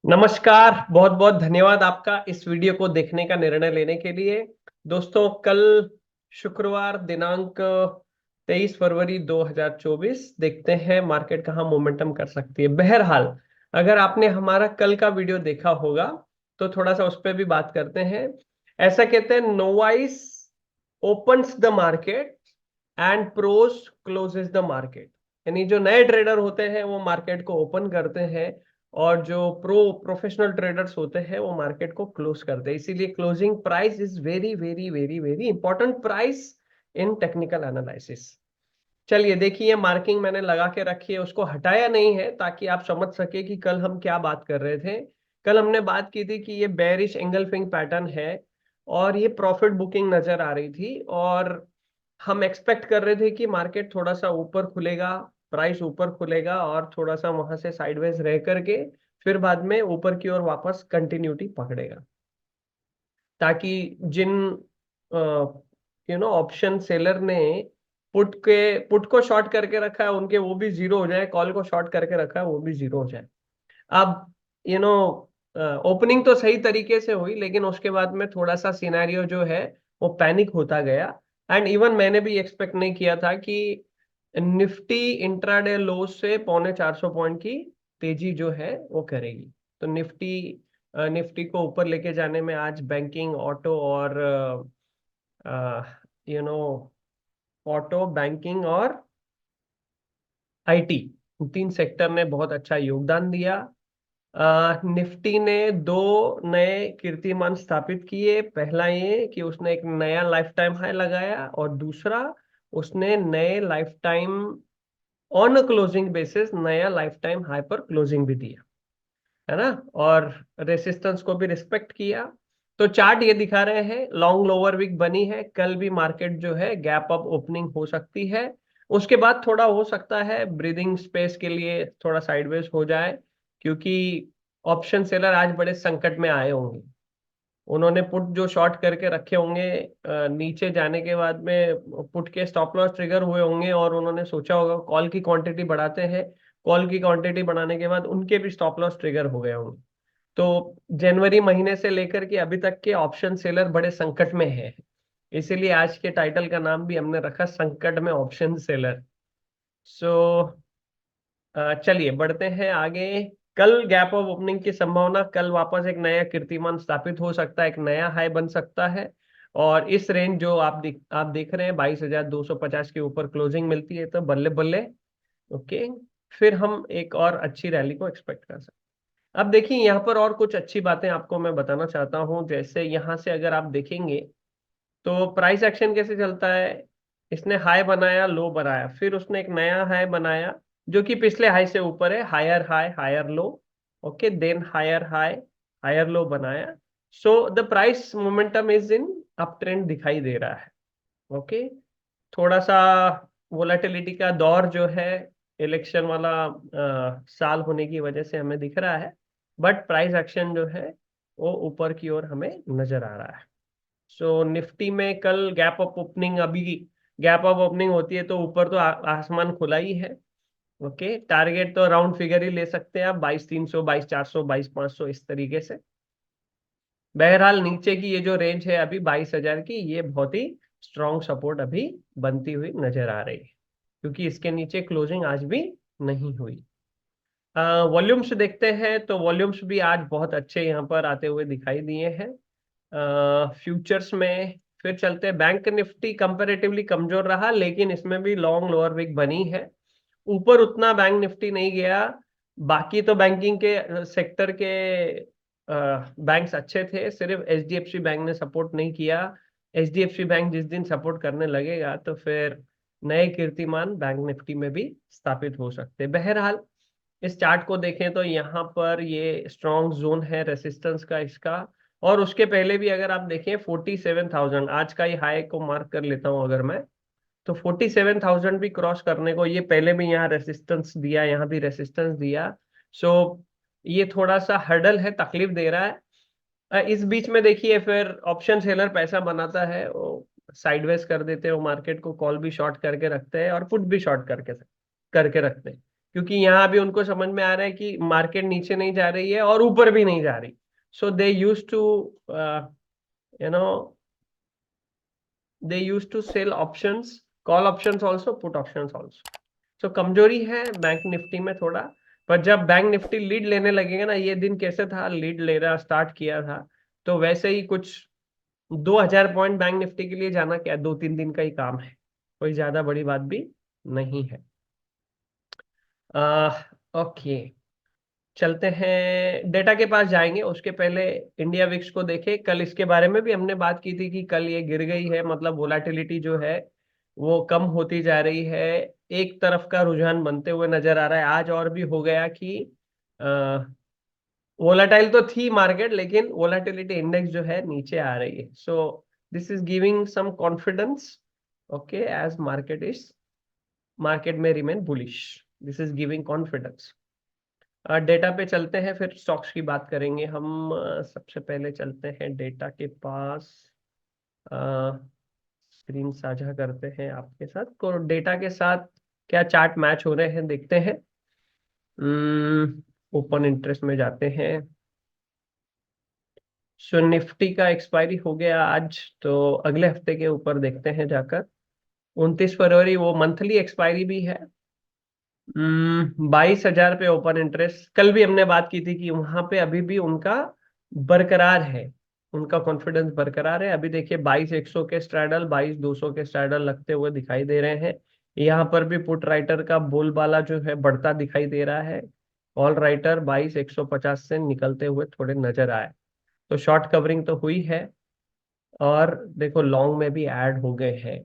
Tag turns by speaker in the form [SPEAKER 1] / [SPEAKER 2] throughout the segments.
[SPEAKER 1] नमस्कार। बहुत बहुत धन्यवाद आपका इस वीडियो को देखने का निर्णय लेने के लिए। दोस्तों, कल शुक्रवार दिनांक 23 फरवरी 2024, देखते हैं मार्केट कहाँ मोमेंटम कर सकती है। बहरहाल, अगर आपने हमारा कल का वीडियो देखा होगा तो थोड़ा सा उस पर भी बात करते हैं। ऐसा कहते हैं, novice opens the market and pros closes the market. यानी जो नए ट्रेडर होते हैं वो मार्केट को ओपन करते हैं, और जो प्रोफेशनल ट्रेडर्स होते हैं वो मार्केट को क्लोज करते हैं। इसीलिए closing price is very very very very important price in technical analysis. चलिए देखिए, मार्किंग मैंने लगा के रखी है, उसको हटाया नहीं है ताकि आप समझ सके कि कल हम क्या बात कर रहे थे। कल हमने बात की थी कि ये बेरिश एंगल्फिंग पैटर्न है और ये प्रॉफिट बुकिंग नजर आ रही थी, और हम एक्सपेक्ट कर रहे थे कि मार्केट थोड़ा सा ऊपर खुलेगा, प्राइस ऊपर खुलेगा और थोड़ा सा वहां से साइडवेज रह करके फिर बाद में ऊपर की ओर वापस कंटिन्यूटी पकड़ेगा, ताकि जिन ऑप्शन सेलर ने पुट को शॉर्ट करके रखा है उनके वो भी जीरो हो जाए, कॉल को शॉर्ट करके रखा है वो भी जीरो हो जाए। अब यू नो ओपनिंग तो सही तरीके से हुई, लेकिन उसके बाद में थोड़ा सा सिनेरियो जो है वो पैनिक होता गया। एंड इवन मैंने भी एक्सपेक्ट नहीं किया था कि निफ्टी इंट्राडे लो से 450 पॉइंट की तेजी जो है वो करेगी। तो निफ्टी को ऊपर लेके जाने में आज बैंकिंग, ऑटो और यू नो ऑटो, बैंकिंग और आईटी, तीन सेक्टर ने बहुत अच्छा योगदान दिया। निफ्टी ने दो नए कीर्तिमान स्थापित किए। पहला ये कि उसने एक नया लाइफ टाइम हाई लगाया, और दूसरा उसने नए life time on closing basis नया लाइफ टाइम हाई पर क्लोजिंग भी दिया, है ना। और रेसिस्टेंस को भी रिस्पेक्ट किया। तो चार्ट ये दिखा रहे हैं, लॉन्ग लोअर वीक बनी है, कल भी मार्केट जो है गैप अप ओपनिंग हो सकती है। उसके बाद थोड़ा हो सकता है ब्रीदिंग स्पेस के लिए थोड़ा साइडवेज हो जाए, क्योंकि ऑप्शन सेलर आज बड़े संकट में आए होंगे। उन्होंने पुट जो शॉर्ट करके रखे होंगे, नीचे जाने के बाद में पुट के स्टॉप लॉस ट्रिगर हुए होंगे, और उन्होंने सोचा होगा कॉल की क्वांटिटी बढ़ाते हैं। कॉल की क्वांटिटी बढ़ाने के बाद उनके भी स्टॉप लॉस ट्रिगर हो गए होंगे। तो जनवरी महीने से लेकर के अभी तक के ऑप्शन सेलर बड़े संकट में है। इसीलिए आज के टाइटल का नाम भी हमने रखा संकट में ऑप्शन सेलर। सो चलिए बढ़ते हैं आगे। कल गैप ऑफ ओपनिंग की संभावना, कल वापस एक नया कीर्तिमान स्थापित हो सकता है, एक नया हाई बन सकता है। और इस रेंज जो आप देख रहे हैं 22,250 के ऊपर क्लोजिंग मिलती है तो बल्ले बल्ले। ओके, फिर हम एक और अच्छी रैली को एक्सपेक्ट कर सकते हैं। अब देखिए, यहाँ पर और कुछ अच्छी बातें आपको मैं बताना चाहता हूँ। जैसे यहाँ से अगर आप देखेंगे तो प्राइस एक्शन कैसे चलता है। इसने हाई बनाया, लो बनाया, फिर उसने एक नया हाई बनाया जो कि पिछले हाई से ऊपर है, higher high higher low. Okay, then higher high higher low बनाया। So the price momentum is in up trend दिखाई दे रहा है। ओके, थोड़ा सा वोलेटिलिटी का दौर जो है, इलेक्शन वाला साल होने की वजह से हमें दिख रहा है, बट प्राइस एक्शन जो है वो ऊपर की ओर हमें नजर आ रहा है। सो निफ्टी में कल गैप अप ओपनिंग, अभी गैप अप ओपनिंग होती है तो ऊपर तो आसमान खुला ही है। ओके, टारगेट तो राउंड फिगर ही ले सकते हैं आप, 22,300, 22,400, 22,500 इस तरीके से। बहरहाल नीचे की ये जो रेंज है अभी 22,000 की, ये बहुत ही स्ट्रॉन्ग सपोर्ट अभी बनती हुई नजर आ रही है, क्योंकि इसके नीचे क्लोजिंग आज भी नहीं हुई। वॉल्यूम्स देखते हैं तो वॉल्यूम्स भी आज बहुत अच्छे यहाँ पर आते हुए दिखाई दिए हैं। फ्यूचर्स में फिर चलते हैं। बैंक निफ्टी कंपैरेटिवली कमजोर रहा, लेकिन इसमें भी लॉन्ग लोअर विक बनी है। ऊपर उतना बैंक निफ्टी नहीं गया। बाकी तो बैंकिंग के सेक्टर के बैंक्स अच्छे थे, सिर्फ एचडीएफसी बैंक ने सपोर्ट नहीं किया। एचडीएफसी बैंक जिस दिन सपोर्ट करने लगेगा तो फिर नए कीर्तिमान बैंक निफ्टी में भी स्थापित हो सकते हैं। बहरहाल, इस चार्ट को देखें तो यहाँ पर ये स्ट्रॉन्ग जोन है रेसिस्टेंस का इसका। और उसके पहले भी अगर आप देखें 47,000, आज का ही हाई को मार्क कर लेता हूं अगर मैं, तो 47,000 भी क्रॉस करने को, ये पहले भी यहाँ रेसिस्टेंस दिया, यहाँ भी रेसिस्टेंस दिया। सो ये थोड़ा सा हर्डल है, तकलीफ दे रहा है। इस बीच में देखिए फिर ऑप्शन सेलर पैसा बनाता है, वो साइडवेज कर देते हैं, वो मार्केट को कॉल भी शॉर्ट करके रखते हैं और पुट भी शॉर्ट करके करके रखते हैं। क्योंकि यहाँ भी उनको समझ में आ रहा है कि मार्केट नीचे नहीं जा रही है और ऊपर भी नहीं जा रही. So they use to you know they use to sell options, call options also, put options also. So कमजोरी है बैंक निफ्टी में थोड़ा. पर जब बैंक निफ्टी लीड लेने लगेगा ना, ये दिन कैसे था, लीड लेना स्टार्ट किया था, तो वैसे ही कुछ 2,000 पॉइंट बैंक निफ्टी के लिए जाना क्या 2-3 दिन का ही काम है, कोई ज्यादा बड़ी बात भी नहीं है. ओके, चलते हैं डेटा के पास जाएंगे. उसके पहले इंडिया विक्स को देखें. कल इसके बारे में भी हमने बात की थी कि कल ये गिर गई है, मतलब वोलाटिलिटी जो है वो कम होती जा रही है. एक तरफ का रुझान बनते हुए नजर आ रहा है. आज और भी हो गया कि वोलाटाइल तो थी मार्केट, लेकिन वोलाटिलिटी इंडेक्स जो है नीचे आ रही है. So this is giving some confidence. Okay, as market में remain bullish. This is giving confidence. Data पे चलते हैं, फिर स्टॉक्स की बात करेंगे हम. सबसे पहले चलते हैं डेटा के पास. स्क्रीन साझा करते हैं आपके साथ, तो डेटा के साथ क्या चार्ट मैच हो रहे हैं देखते हैं. ओपन इंटरेस्ट में जाते हैं. सो निफ्टी का एक्सपायरी हो गया आज, तो अगले हफ्ते के ऊपर देखते हैं जाकर. 29 फरवरी वो मंथली एक्सपायरी भी है. 22,000 पे ओपन इंटरेस्ट. कल भी हमने बात की थी कि वहां पे अभी भी उनका बरकरार है, उनका कॉन्फिडेंस बरकरार है. अभी देखिए 22,100 के स्ट्रैडल, 22,200 के स्ट्रैडल लगते हुए दिखाई दे रहे हैं. यहाँ पर भी पुट राइटर का बोलबाला जो है बढ़ता दिखाई दे रहा है. ऑल राइटर 22,150 से निकलते हुए थोड़े नजर आए. तो शॉर्ट कवरिंग तो हुई है, और देखो लॉन्ग में भी ऐड हो गए हैं.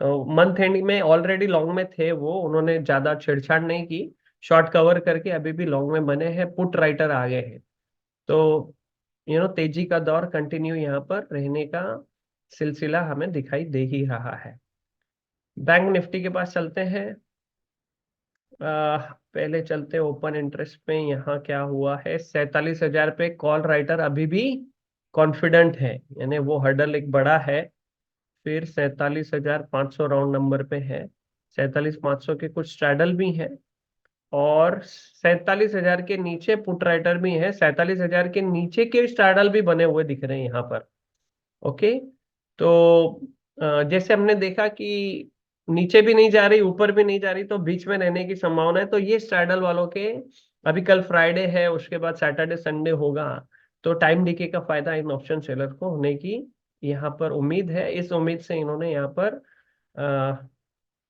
[SPEAKER 1] मंथ एंड में ऑलरेडी लॉन्ग में थे वो, उन्होंने ज्यादा छेड़छाड़ नहीं की. शॉर्ट कवर करके अभी भी लॉन्ग में बने हैं, पुट राइटर आ गए हैं. तो तेजी का दौर कंटिन्यू यहाँ पर रहने का सिलसिला हमें दिखाई दे ही रहा है. बैंक निफ्टी के पास चलते हैं. पहले चलते ओपन इंटरेस्ट में. यहाँ क्या हुआ है, 47,000 पे कॉल राइटर अभी भी कॉन्फिडेंट है, यानी वो हर्डल एक बड़ा है. फिर 47,500 राउंड नंबर पे है. 47,500 के कुछ स्ट्रैडल भी हैं, और 47,000 के नीचे पुट राइटर भी है. 47,000 के नीचे के स्ट्रैडल भी बने हुए दिख रहे हैं यहाँ पर. ओके, तो जैसे हमने देखा कि नीचे भी नहीं जा रही, ऊपर भी नहीं जा रही, तो बीच में रहने की संभावना है. तो ये स्ट्रैडल वालों के, अभी कल फ्राइडे है, उसके बाद सैटरडे संडे होगा, तो टाइम डीके का फायदा इन ऑप्शन सेलर को होने की यहाँ पर उम्मीद है. इस उम्मीद से इन्होंने यहाँ पर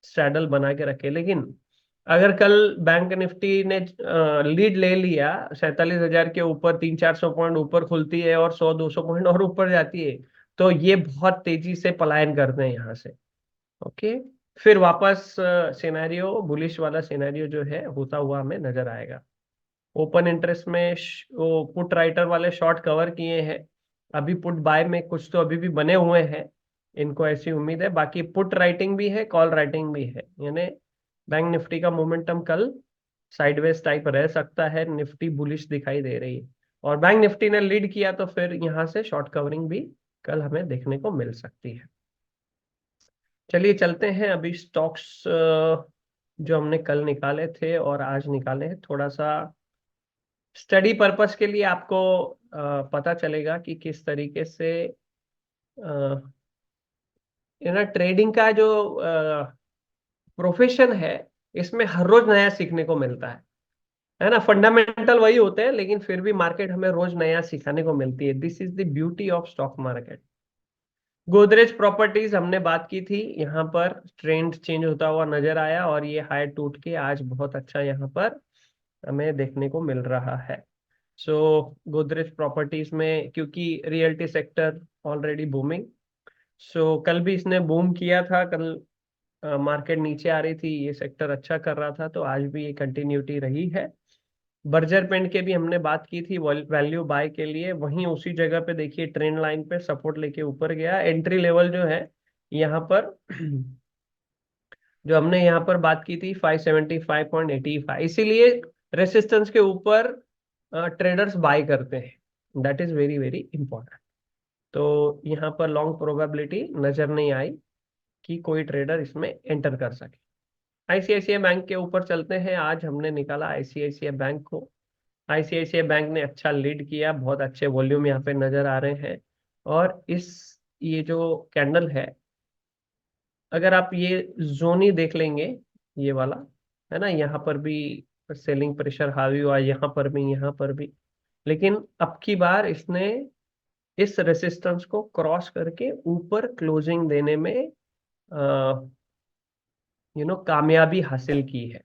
[SPEAKER 1] स्ट्रैडल बना के रखे. लेकिन अगर कल बैंक निफ्टी ने लीड ले लिया, 47,000 के ऊपर 300-400 पॉइंट ऊपर खुलती है और 100-200 पॉइंट और ऊपर जाती है, तो ये बहुत तेजी से पलायन करते हैं यहाँ से. ओके, फिर वापस सिनेरियो, बुलिश वाला सिनेरियो जो है होता हुआ हमें नजर आएगा. ओपन इंटरेस्ट में वो पुट राइटर वाले शॉर्ट कवर किए हैं. अभी पुट बाय में कुछ तो अभी भी बने हुए हैं, इनको ऐसी उम्मीद है. बाकी पुट राइटिंग भी है, कॉल राइटिंग भी है, यानी बैंक निफ्टी का मोमेंटम कल साइडवेज टाइप रह सकता है. निफ्टी बुलिश दिखाई दे रही है, और बैंक निफ्टी ने लीड किया, तो फिर यहाँ से शॉर्ट कवरिंग भी कल हमें देखने को मिल सकती है. चलिए चलते हैं अभी स्टॉक्स जो हमने कल निकाले थे और आज निकाले हैं, थोड़ा सा स्टडी पर्पस के लिए आपको पता चलेगा कि किस तरीके से ट्रेडिंग का जो प्रोफेशन है, इसमें हर रोज नया सीखने को मिलता है ना. फंडामेंटल वही होते हैं, लेकिन फिर भी मार्केट हमें रोज नया सिखाने को मिलती है. This is the beauty of stock market. Godrej properties हमने बात की थी, यहाँ पर ट्रेंड चेंज होता हुआ नजर आया, और ये हाई टूट के आज बहुत अच्छा यहाँ पर हमें देखने को मिल रहा है. सो गोदरेज प्रॉपर्टीज में, क्योंकि रियल्टी सेक्टर ऑलरेडी बूमिंग, सो कल भी इसने बूम किया था. कल मार्केट नीचे आ रही थी, ये सेक्टर अच्छा कर रहा था, तो आज भी ये कंटिन्यूटी रही है. बर्जर पेंट के भी हमने बात की थी वैल्यू बाय के लिए, वहीं उसी जगह पे देखिए ट्रेंड लाइन पे सपोर्ट लेके ऊपर गया. एंट्री लेवल जो है यहाँ पर जो हमने यहाँ पर बात की थी 575.85, इसीलिए रेसिस्टेंस के ऊपर ट्रेडर्स बाय करते हैं. That is very very important. तो यहाँ पर लॉन्ग प्रोबेबिलिटी नजर नहीं आई कि कोई ट्रेडर इसमें एंटर कर सके. आईसीआईसीआई बैंक के ऊपर चलते हैं। आज हमने निकाला आईसीआईसीआई बैंक को। आईसीआईसीआई बैंक ने अच्छा लीड किया, बहुत अच्छे वॉल्यूम यहाँ पे नजर आ रहे हैं। और ये जो कैंडल है, अगर आप ये जोन ही देख लेंगे, ये वाला है ना, यहाँ पर भी सेलिंग प्रेशर हावी हुआ, यहाँ पर भी, यहाँ पर भी। लेकिन अब की बार इसने इस रेसिस्टेंस को क्रॉस करके ऊपर क्लोजिंग देने में कामयाबी हासिल की है।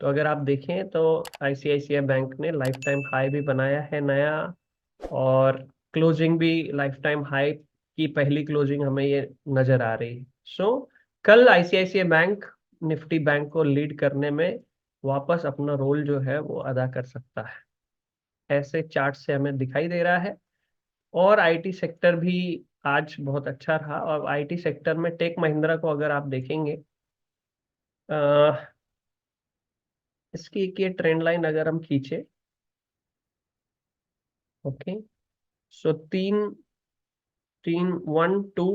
[SPEAKER 1] तो अगर आप देखें तो आईसीआईसीआई बैंक ने लाइफ टाइम हाई भी बनाया है नया, और क्लोजिंग भी लाइफ टाइम हाई की पहली क्लोजिंग हमें ये नजर आ रही है। सो कल आईसीआईसीआई बैंक निफ्टी बैंक को लीड करने में वापस अपना रोल जो है वो अदा कर सकता है, ऐसे चार्ट से हमें दिखाई दे रहा है। और आईटी सेक्टर भी आज बहुत अच्छा रहा। और आईटी सेक्टर में टेक महिंद्रा को अगर आप देखेंगे, इसकी एक ये ट्रेंड लाइन अगर हम खींचे, ओके, सो तीन तीन 1 2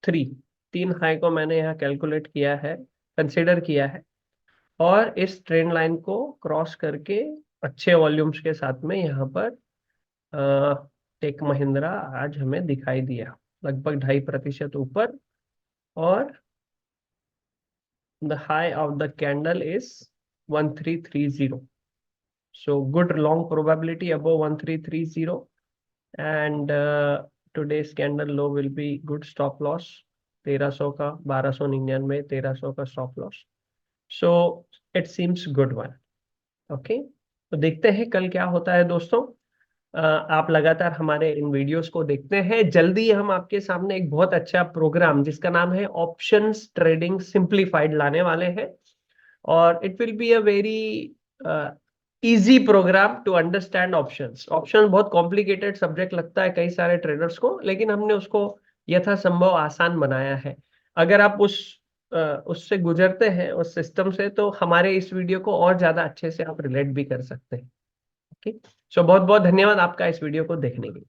[SPEAKER 1] 3, तीन हाई को मैंने यहाँ कैलकुलेट किया है, कंसिडर किया है। और इस ट्रेंड लाइन को क्रॉस करके अच्छे वॉल्यूम्स के साथ में यहाँ पर टेक महिंद्रा आज हमें दिखाई दिया, लगभग 2.5% ऊपर। और the high of the candle is 1330। So good long probability above 1330, and today's candle low will be good stop loss 1300 का, 1299, 1300 का stop loss. So it seems good one. Okay, तो देखते हैं कल क्या होता है दोस्तों। आप लगातार हमारे इन वीडियोस को देखते हैं। जल्दी हम आपके सामने एक बहुत अच्छा प्रोग्राम जिसका नाम है ऑप्शंस ट्रेडिंग सिंप्लीफाइड लाने वाले हैं। और it will be a very easy program to understand options. Option बहुत कॉम्प्लिकेटेड सब्जेक्ट लगता है कई सारे ट्रेडर्स को, लेकिन हमने उसको यथासंभव आसान बनाया है। अगर आप उससे गुजरते हैं, उस सिस्टम से, तो हमारे इस वीडियो को और ज्यादा अच्छे से आप रिलेट भी कर सकते हैं। ओके, सो बहुत बहुत धन्यवाद आपका इस वीडियो को देखने के लिए।